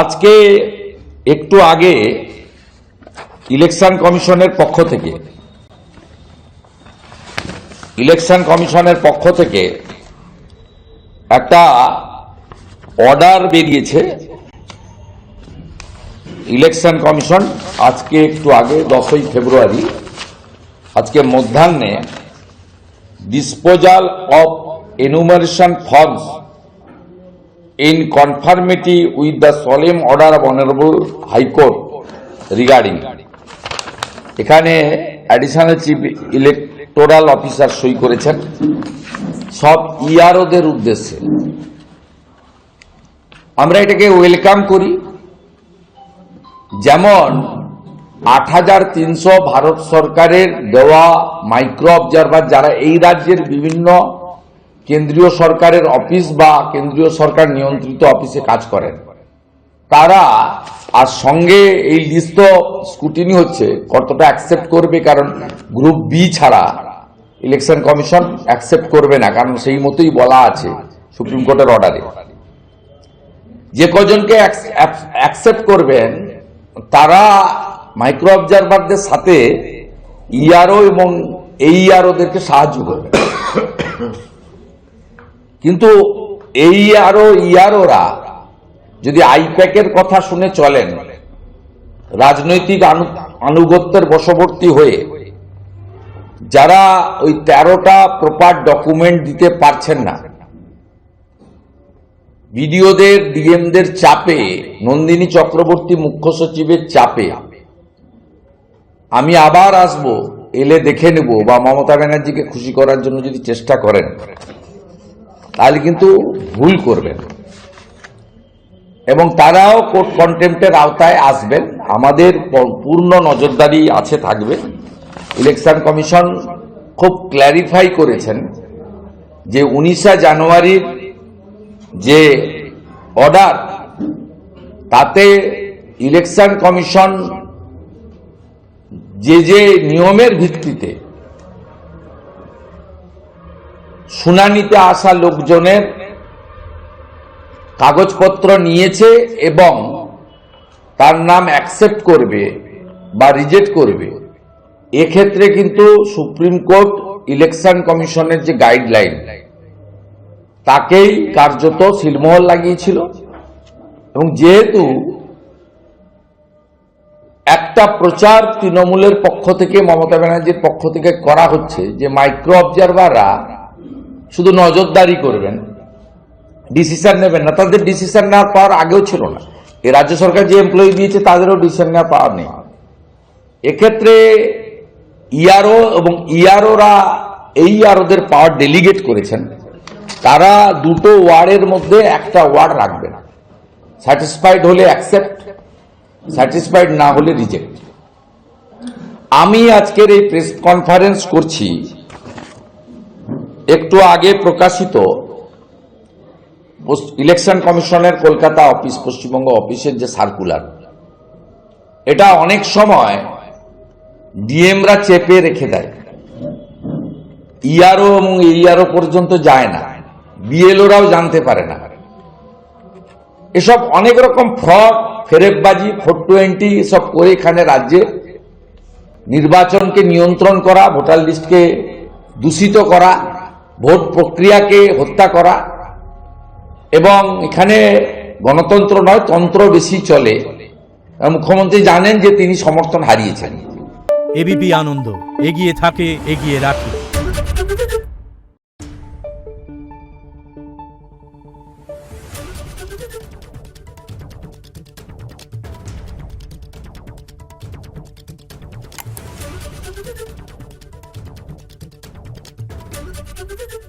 আজকে একটু আগে ইলেকশন কমিশনের পক্ষ থেকে একটা অর্ডার বেরিয়েছে। ইলেকশন কমিশন আজকে একটু আগে 10ই ফেব্রুয়ারি আজকে মধ্যাহ্নে disposal of enumeration forms in conformity with the solemn order of Honorable High Court regarding এখানে অ্যাডিশনাল চিফ ইলেকটোরাল অফিসার সই করেছেন সব ইআরওদের উদ্দেশ্যে। আমরা এটাকে ওয়েলকাম করি। যেমন ৮৩০০ ভারত সরকারের দেওয়া মাইক্রো অবজারভার যারা এই রাজ্যের বিভিন্ন কেন্দ্রীয় সরকারের অফিস বা কেন্দ্রীয় সরকার নিয়ন্ত্রিত অফিসে কাজ করেন, তারা আর সঙ্গে এই লিস্ট স্ক্রুটিনি হচ্ছে কতটা অ্যাকসেপ্ট করবে, কারণ গ্রুপ বি ছাড়া ইলেকশন কমিশন অ্যাকসেপ্ট করবে না, কারণ সেই মতোই বলা আছে সুপ্রিম কোর্টের অর্ডারে। যে কজনকে অ্যাকসেপ্ট করবেন তারা মাইক্রো অবজারভারদের সাথে ইআরও এবং এইআরওদেরকে সাহায্য করবে। কিন্তু এই আরো ইয়ারোরা যদি আইপ্যাকের কথা শুনে চলেন, রাজনৈতিক আনুগত্যের বশবর্তী হয়ে যারা ওই 13টা প্রপার ডকুমেন্ট দিতে পারছেন না, বিডিওদের ডিএমদের চাপে, নন্দিনী চক্রবর্তী মুখ্য সচিবের চাপে আমি আবার আসবো, এলে দেখে নেব, বা মমতা ব্যানার্জিকে খুশি করার জন্য যদি চেষ্টা করেন তাহলে কিন্তু ভুল করবেন এবং তারাও কোর্ট কন্টেম্পটের আওতায় আসবেন। আমাদের পূর্ণ নজরদারি আছে, থাকবে। ইলেকশন কমিশন খুব ক্ল্যারিফাই করেছেন যে 19শে জানুয়ারির যে অর্ডার, তাতে ইলেকশন কমিশন যে নিয়মের ভিত্তিতে শুনানিতে আসা লোকজনের কাগজপত্র নিয়েছে এবং তার নাম অ্যাকসেপ্ট করবে বা রিজেক্ট করবে, এক্ষেত্রে কিন্তু সুপ্রিম কোর্ট ইলেকশন কমিশনের যে গাইডলাইন তাকেই কার্যত সিলমোহর লাগিয়েছিল। এবং যেহেতু একটা প্রচার তৃণমূলের পক্ষ থেকে, মমতা ব্যানার্জির পক্ষ থেকে করা হচ্ছে যে মাইক্রো অবজারভাররা শুধু নজরদারি করবেন, ডিসিশন নেবেন না, তাদের ডিসিশন নেওয়ার পাওয়ার আগেও ছিল না। এই রাজ্য সরকার যে এমপ্লয়ি দিয়েছে তাদেরও ডিসিশন নেওয়ার পাওয়ার নেই। এক্ষেত্রে ইআরও এবং ইআরওরা এইআরওদের পাওয়ার ডেলিগেট করেছেন। তারা দুটো ওয়ার্ডের মধ্যে একটা ওয়ার্ড রাখবেন, স্যাটিসফাইড হলে অ্যাকসেপ্ট, স্যাটিসফাইড না হলে রিজেক্ট। আমি আজকের এই প্রেস কনফারেন্স করছি একটু আগে প্রকাশিত ইলেকশন কমিশনের কলকাতা অফিস, পশ্চিমবঙ্গ অফিসের যে সার্কুলার, এটা অনেক সময় ডিএমরা চেপে রেখে দেয়, ইআরও এবং এইআরও পর্যন্ত যায় না, বিএলওরাও জানতে পারে না। এসব অনেক রকম ফ্রড, ফেরেববাজি, 420 এসব করে এখানে রাজ্যে নির্বাচনকে নিয়ন্ত্রণ করা, ভোটার লিস্টকে দূষিত করা, ভোট প্রক্রিয়াকে হত্যা করা, এবং এখানে গণতন্ত্র নয় তন্ত্র বেশি চলে। মুখ্যমন্ত্রী জানেন যে তিনি সমর্থন হারিয়েছেন। এবিপি আনন্দ, এগিয়ে থাকে, এগিয়ে রাখে। Thank you.